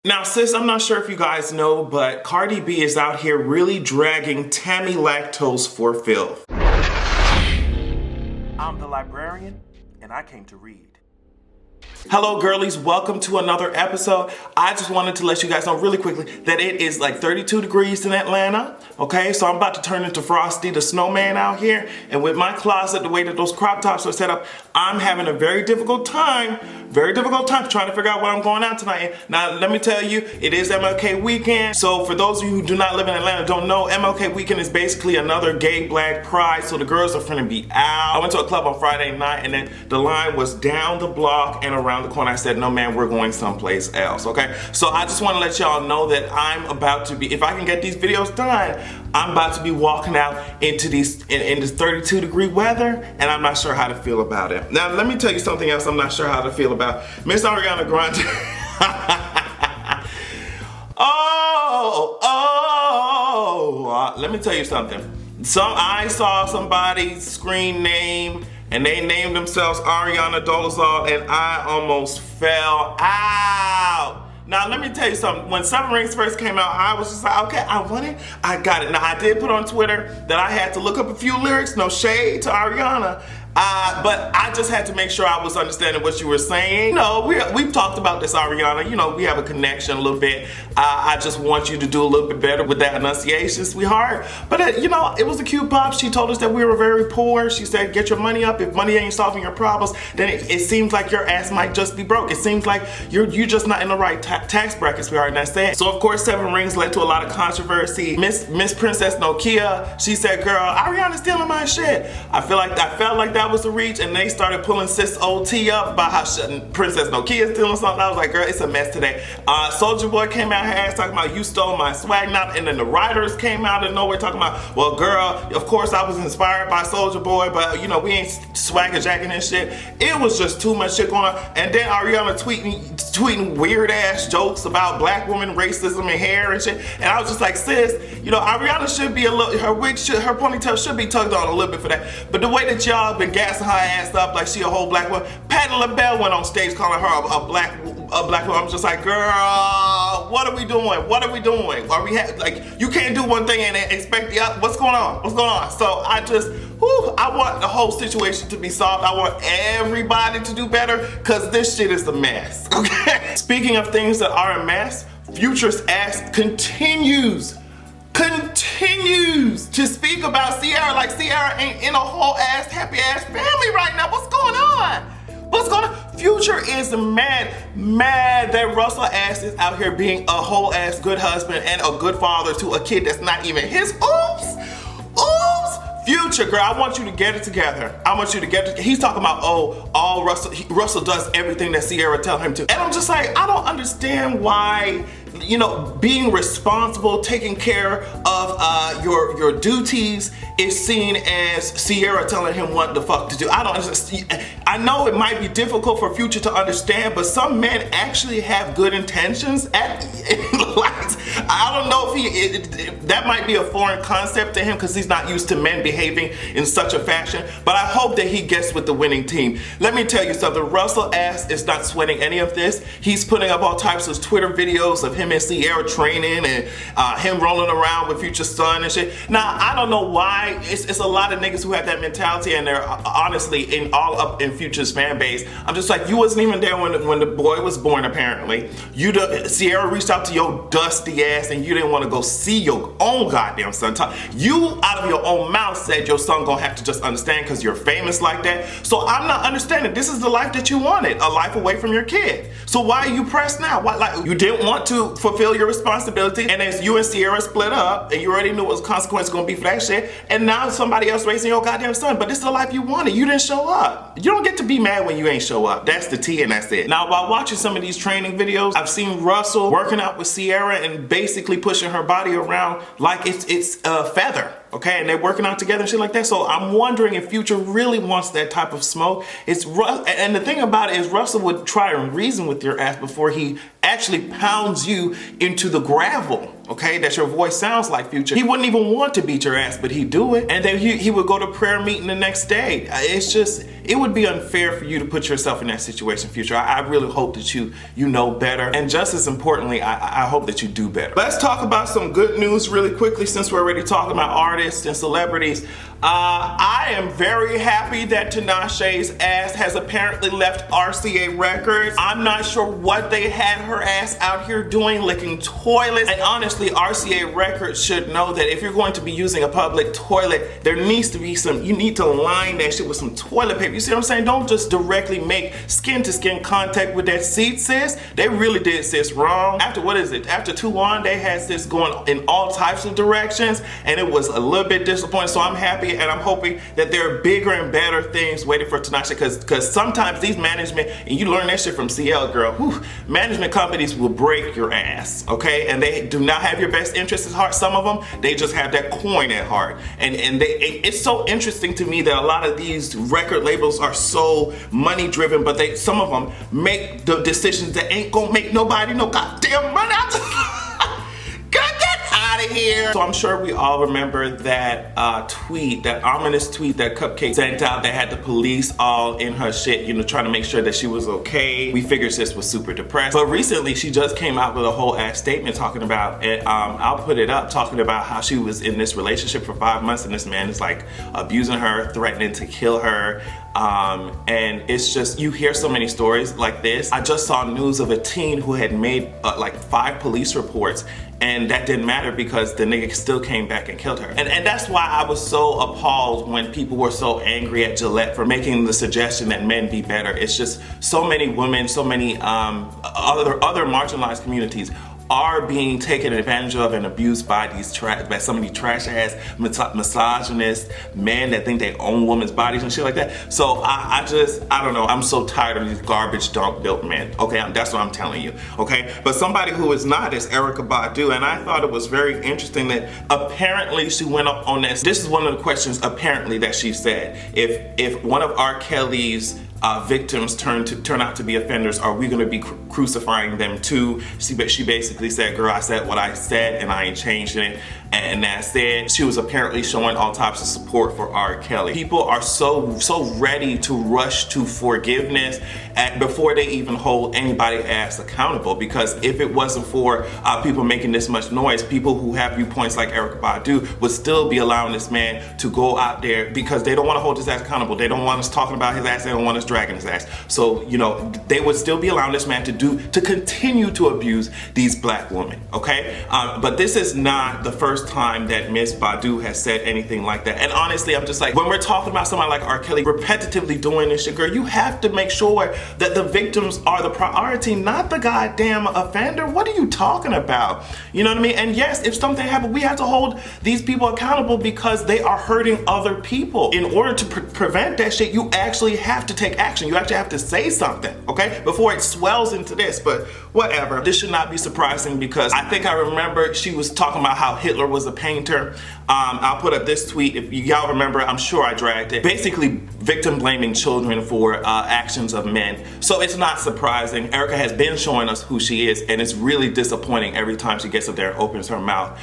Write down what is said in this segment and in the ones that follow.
Now, sis, I'm not sure if you guys know, but Cardi B is out here really dragging Tammy lactose for filth. I'm the librarian, and I came to read. Hello girlies, welcome to another episode. I just wanted to let you guys know really quickly that it is like 32 degrees in Atlanta, okay? So I'm about to turn into Frosty the Snowman out here, and with my closet, the way that those crop tops are set up, I'm having a very difficult time trying to figure out what I'm going out tonight. Now, let me tell you, it is MLK weekend. So for those of you who do not live in Atlanta, don't know, MLK weekend is basically another gay black pride, so the girls are finna be out. I went to a club on Friday night, and then the line was down the block and around the corner. I said, no man, we're going someplace else, okay? So I just wanna let y'all know that I'm about to be, if I can get these videos done, I'm about to be walking out into these, in this 32 degree weather, and I'm not sure how to feel about it. Now, let me tell you something else I'm not sure how to feel about. Ms Ariana Grande. Let me tell you something. I saw somebody's screen name, and they named themselves Ariana Dolezal, and I almost fell out. Now, let me tell you something. When 7 Rings first came out, I was just like, okay, I want it, I got it. Now, I did put on Twitter that I had to look up a few lyrics, no shade to Ariana, but I just had to make sure I was understanding what you were saying. You know, we've talked about this, Ariana. You know, we have a connection a little bit. I just want you to do a little bit better with that enunciation, sweetheart. But, you know, it was a cute pop. She told us that we were very poor. She said, get your money up. If money ain't solving your problems, then it seems like your ass might just be broke. It seems like you're just not in the right tax bracket, sweetheart, and that's it. So, of course, 7 Rings led to a lot of controversy. Miss Princess Nokia, she said, girl, Ariana's stealing my shit. I felt like that was the reach, and they started pulling sis OT up about how Princess Nokia stealing something. I was like, girl, it's a mess today. Soulja Boy came out here talking about you stole my swag, not, and then the writers came out of nowhere talking about, well, girl, of course I was inspired by Soulja Boy, but you know we ain't swagger jacking and shit. It was just too much shit going on, and then Ariana tweeting weird ass jokes about black women racism and hair and shit, and I was just like, sis, you know, Ariana should be her ponytail should be tugged on a little bit for that, but the way that y'all been gassing her ass up like she a whole black woman. Patti LaBelle went on stage calling her a black woman. I'm just like, girl, what are we doing? What are we doing? Like, you can't do one thing and expect the other. What's going on? What's going on? So I want the whole situation to be solved. I want everybody to do better, because this shit is a mess, okay? Speaking of things that are a mess, Future's ass continues to speak about Ciara like Ciara ain't in a whole ass happy ass family right now. What's going on? What's going on? Future is mad that Russell ass is out here being a whole ass good husband and a good father to a kid that's not even his. Oops. Future, girl, I want you to get it together. He's talking about, Russell does everything that Ciara tell him to. And I'm just like, I don't understand why, you know, being responsible, taking care of your duties is seen as Ciara telling him what the fuck to do. I don't understand. I know it might be difficult for Future to understand, but some men actually have good intentions. I don't know if that might be a foreign concept to him, because he's not used to men behaving in such a fashion, but I hope that he gets with the winning team. Let me tell you something, Russell ass is not sweating any of this. He's putting up all types of Twitter videos of him and Ciara training, and him rolling around with Future's son and shit. Now, I don't know why. It's a lot of niggas who have that mentality, and they're honestly all up in Future's fan base. I'm just like, you wasn't even there when the boy was born, apparently. Ciara reached out to your dusty ass, and you didn't want to go see your own goddamn son. You, out of your own mouth, said your son gonna have to just understand because you're famous like that. So I'm not understanding. This is the life that you wanted, a life away from your kid. So why are you pressed now? Why, like, you didn't want to fulfill your responsibility, and as you and Ciara split up, and you already knew what the consequence gonna be for that shit, and now somebody else raising your goddamn son, but this is the life you wanted. You didn't show up. You don't get to be mad when you ain't show up. That's the tea, and that's it. Now, while watching some of these training videos, I've seen Russell working out with Ciara and basically pushing her body around like it's a feather. Okay, and they're working out together and shit like that. So I'm wondering if Future really wants that type of smoke. And the thing about it is, Russell would try and reason with your ass before he actually pounds you into the gravel. okay, that your voice sounds like Future. He wouldn't even want to beat your ass, but he'd do it. And then he would go to prayer meeting the next day. It's just, it would be unfair for you to put yourself in that situation, Future. I really hope that you know better. And just as importantly, I hope that you do better. Let's talk about some good news really quickly since we're already talking about artists and celebrities. I am very happy that Tinashe's ass has apparently left RCA Records. I'm not sure what they had her ass out here doing, licking toilets. And honestly, RCA Records should know that if you're going to be using a public toilet, there needs to be you need to line that shit with some toilet paper. You see what I'm saying? Don't just directly make skin to skin contact with that seat, sis. They really did sis wrong. After, what is it? After 2-1, they had sis going in all types of directions, and it was a little bit disappointing. So I'm happy and I'm hoping that there are bigger and better things waiting for Tinashe, because sometimes these management, and you learn that shit from CL, girl, whew, management companies will break your ass, okay? And they do not have your best interests at heart. Some of them, they just have that coin at heart. And it's so interesting to me that a lot of these record labels are so money driven, but some of them make the decisions that ain't gonna make nobody no goddamn money. Here. So I'm sure we all remember that tweet, that ominous tweet that Cupcake sent out that had the police all in her shit, you know, trying to make sure that she was okay. We figured sis was super depressed. But recently she just came out with a whole ass statement talking about it. I'll put it up, talking about how she was in this relationship for 5 months and this man is like abusing her, threatening to kill her. And it's just, you hear so many stories like this. I just saw news of a teen who had made like 5 police reports, and that didn't matter because the nigga still came back and killed her. And that's why I was so appalled when people were so angry at Gillette for making the suggestion that men be better. It's just so many women, so many other marginalized communities are being taken advantage of and abused by some of these trash ass misogynist men that think they own women's bodies and shit like that. So I don't know, I'm so tired of these garbage dump built men, okay? That's what I'm telling you, okay? But somebody who is not is Erykah Badu, and I thought it was very interesting that apparently she went up on this. This is one of the questions apparently that she said. If one of R. Kelly's victims turn out to be offenders, are we gonna be crucifying them too? She basically said, girl, I said what I said and I ain't changing it. And that's it. She was apparently showing all types of support for R. Kelly. People are so ready to rush to forgiveness before they even hold anybody ass accountable, because if it wasn't for people making this much noise, people who have viewpoints like Erykah Badu would still be allowing this man to go out there because they don't want to hold his ass accountable. They don't want us talking about his ass. They don't want us dragging his ass. So, you know, they would still be allowing this man to continue to abuse these black women, okay? But this is not the first time that Ms. Badu has said anything like that. And honestly, I'm just like, when we're talking about somebody like R. Kelly repetitively doing this shit, girl, you have to make sure that the victims are the priority, not the goddamn offender. What are you talking about? You know what I mean? And yes, if something happened, we have to hold these people accountable because they are hurting other people. In order to prevent that shit, you actually have to take action. You actually have to say something, okay? Before it swells into this, but whatever. This should not be surprising because I think I remember she was talking about how Hitler was a painter. I'll put up this tweet, if y'all remember, I'm sure I dragged it. Basically, victim blaming children for actions of men. So it's not surprising. Erykah has been showing us who she is, and it's really disappointing every time she gets up there and opens her mouth.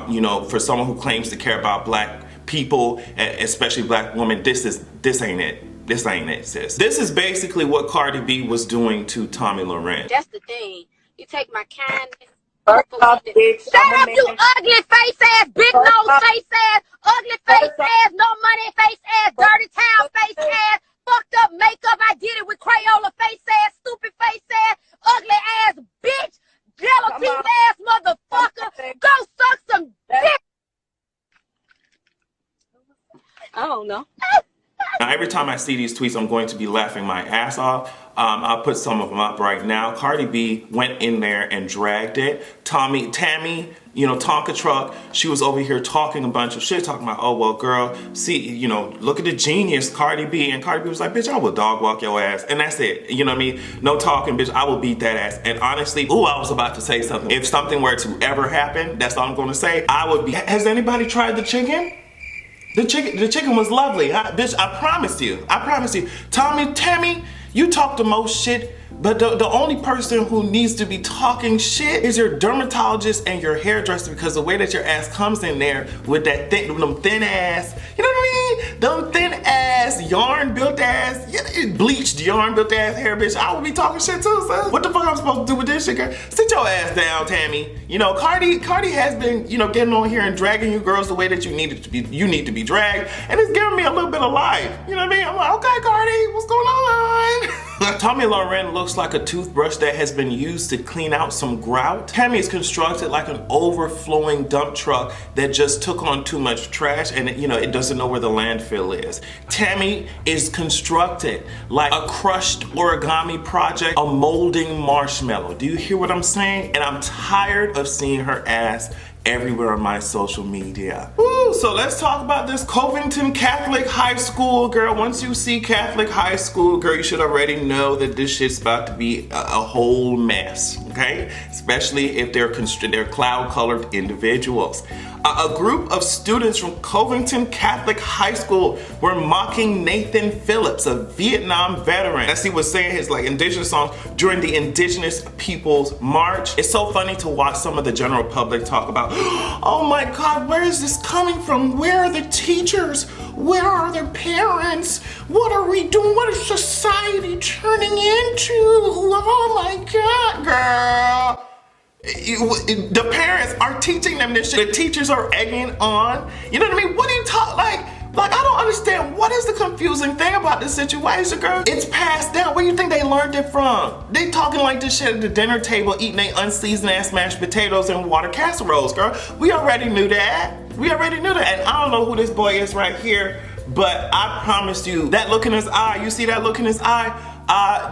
You know, for someone who claims to care about black people, especially black women, this ain't it. This ain't it, sis. This is basically what Cardi B was doing to Tomi Lahren. That's the thing. You take my kindness. First off, bitch, Shut up, you ugly face ass, big nose face ass, ugly face ass, no money face ass, dirty towel face ass, fucked up makeup. I did it with Crayola face ass, stupid face ass, ugly ass bitch, gelatine ass motherfucker. Go suck some dick. I don't know. Now, every time I see these tweets, I'm going to be laughing my ass off. I'll put some of them up right now. Cardi B went in there and dragged it. Tammy, you know, Tonka Truck, she was over here talking a bunch of shit, talking about, oh, well, girl, see, you know, look at the genius, Cardi B. And Cardi B was like, bitch, I will dog walk your ass. And that's it. You know what I mean? No talking, bitch, I will beat that ass. And honestly, ooh, I was about to say something. If something were to ever happen, that's all I'm going to say, I would be. Has anybody tried the chicken? The chicken was lovely. Bitch, I promise you. Tammy, you talk the most shit But the only person who needs to be talking shit is your dermatologist and your hairdresser, because the way that your ass comes in there with that them thin ass, you know what I mean? Them thin ass, yarn built ass, bleached yarn built ass hair, bitch. I would be talking shit too, son. What the fuck I'm supposed to do with this shit, girl? Sit your ass down, Tammy. You know, Cardi has been, you know, getting on here and dragging you girls the way that you need to be dragged, and it's giving me a little bit of life. You know what I mean? I'm like, okay, Cardi, what's going on? Tomi Lahren looks like a toothbrush that has been used to clean out some grout. Tammy is constructed like an overflowing dump truck that just took on too much trash, and it doesn't know where the landfill is. Tammy is constructed like a crushed origami project, a molding marshmallow. Do you hear what I'm saying? And I'm tired of seeing her ass everywhere on my social media. Woo, so let's talk about this Covington Catholic High School, girl. Once you see Catholic High School, girl, you should already know that this shit's about to be a whole mess, okay? Especially if they're cloud-colored individuals. A group of students from Covington Catholic High School were mocking Nathan Phillips, a Vietnam veteran, as he was saying his indigenous songs during the Indigenous Peoples March. It's so funny to watch some of the general public talk about, oh my God, where is this coming from? Where are the teachers? Where are their parents? What are we doing? What is society turning into? Oh my God, girl. The parents are teaching them this shit. The teachers are egging on. You know what I mean? What do you talk like I don't understand. What is the confusing thing about this situation, girl? It's passed down. Where do you think they learned it from? They talking like this shit at the dinner table, eating they unseasoned ass mashed potatoes and water casseroles, girl. We already knew that. We already knew that. And I don't know who this boy is right here, but I promise you, that look in his eye, you see that look in his eye?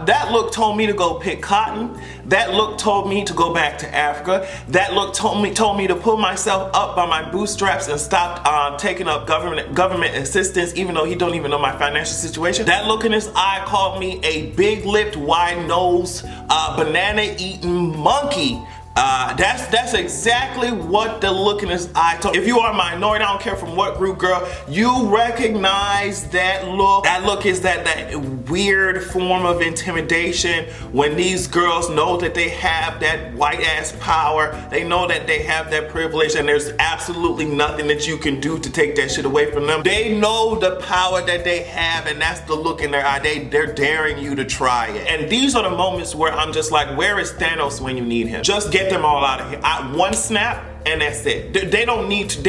That look told me to go pick cotton. That look told me to go back to Africa. That look told me to pull myself up by my bootstraps and stop taking up government assistance, even though he don't even know my financial situation. That look in his eye called me a big-lipped, wide-nosed, banana-eating monkey. That's exactly what the look in his eye told. If you are a minority, I don't care from what group, girl, you recognize that look. That look is that weird form of intimidation when these girls know that they have that white ass power. They know that they have that privilege, and there's absolutely nothing that you can do to take that shit away from them. They know the power that they have, and that's the look in their eye. They're daring you to try it. And these are the moments where I'm just like, where is Thanos when you need him? Just get them all out of here. One snap and that's it. They don't need to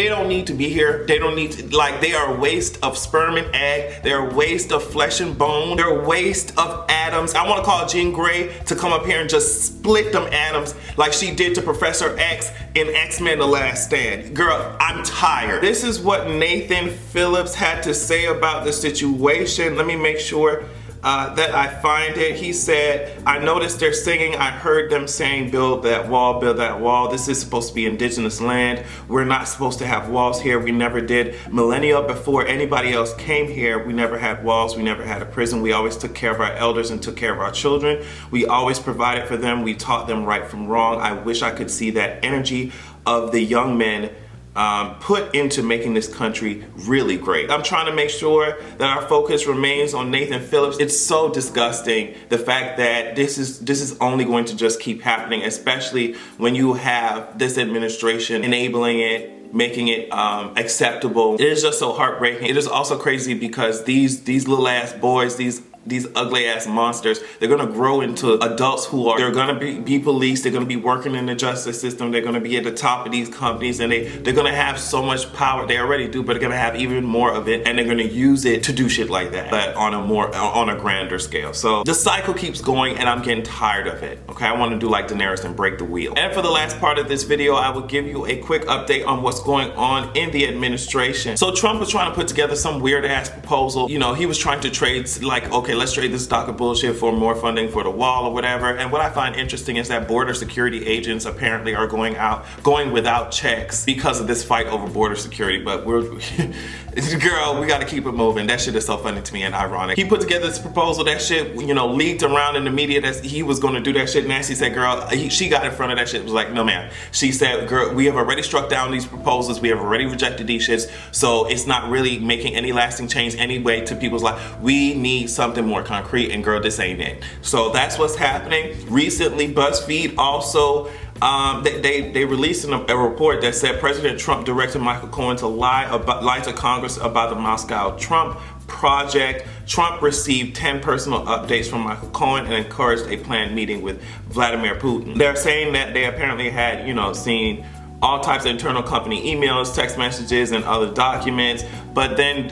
be here. They don't need to, they are a waste of sperm and egg. They're a waste of flesh and bone. They're a waste of atoms. I want to call Jean Grey to come up here and just split them atoms like she did to Professor X in X-Men The Last Stand. Girl, I'm tired. This is what Nathan Phillips had to say about the situation. Let me make sure that I find it. He said, I noticed they're singing. I heard them saying, build that wall, build that wall. This is supposed to be indigenous land. We're not supposed to have walls here. We never did. Millennia before anybody else came here, we never had walls. We never had a prison. We always took care of our elders and took care of our children. We always provided for them. We taught them right from wrong. I wish I could see that energy of the young men put into making this country really great. I'm trying to make sure that our focus remains on Nathan Phillips. It's so disgusting, the fact that this is only going to just keep happening, especially when you have this administration enabling it, making it acceptable. It is just so heartbreaking. It is also crazy because these little ass boys, these ugly ass monsters, they're gonna grow into adults they're gonna be police, they're gonna be working in the justice system, they're gonna be at the top of these companies, and they're gonna have so much power. They already do, but they're gonna have even more of it, and they're gonna use it to do shit like that, but on a grander scale. So the cycle keeps going, and I'm getting tired of it. Okay, I want to do like Daenerys and break the wheel. And for the last part of this video, I will give you a quick update on what's going on in the administration. So Trump was trying to put together some weird ass proposal. You know, he was trying to trade, okay, let's trade this stock of bullshit for more funding for the wall or whatever. And what I find interesting is that border security agents apparently are going without checks because of this fight over border security. But girl, we gotta keep it moving. That shit is so funny to me and ironic. He put together this proposal. That shit, leaked around in the media that he was gonna do that shit. Nancy said, girl, she got in front of that shit. It was like, no ma'am. She said, girl, we have already struck down these proposals. We have already rejected these shits. So it's not really making any lasting change anyway to people's life. We need something something more concrete, and girl, this ain't it. So that's what's happening. Recently, BuzzFeed also they released a report that said President Trump directed Michael Cohen to lie to Congress about the Moscow Trump project. Trump received 10 personal updates from Michael Cohen and encouraged a planned meeting with Vladimir Putin. They're saying that they apparently had, seen all types of internal company emails, text messages, and other documents. But then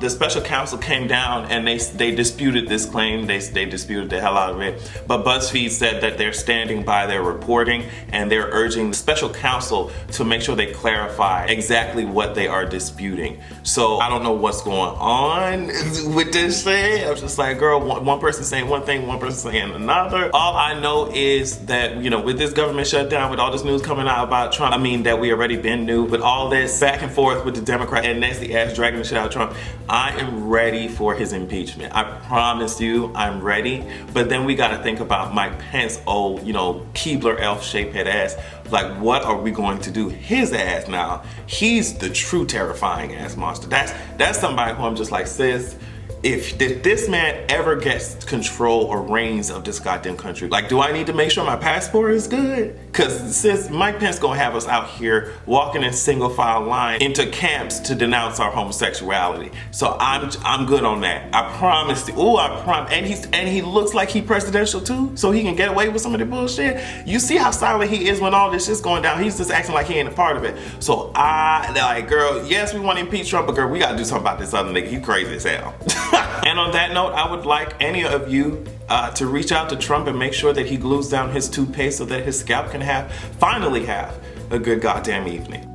the special counsel came down and they disputed this claim. They disputed the hell out of it. But BuzzFeed said that they're standing by their reporting and they're urging the special counsel to make sure they clarify exactly what they are disputing. So I don't know what's going on with this shit. I was just like, girl, one person saying one thing, one person saying another. All I know is that, with this government shutdown, with all this news coming out about Trump, that we already been new, with all this back and forth with the Democrat and nasty ass dragging the shit out of Trump, I am ready for his impeachment. I promise you, I'm ready. But then we got to think about Mike Pence, old, Keebler elf shaped head ass. Like, what are we going to do? His ass now. He's the true terrifying ass monster. That's somebody who I'm just like, sis, if this man ever gets control or reins of this goddamn country, like, do I need to make sure my passport is good? Because since Mike Pence gonna have us out here walking in single file line into camps to denounce our homosexuality. So I'm good on that. I promise you. Ooh, I promise. And he looks like he presidential too, so he can get away with some of the bullshit. You see how silent he is when all this shit's going down. He's just acting like he ain't a part of it. So girl, yes, we want to impeach Trump, but girl, we gotta do something about this other nigga. He's crazy as hell. And on that note, I would like any of you to reach out to Trump and make sure that he glues down his toupee so that his scalp can finally have a good goddamn evening.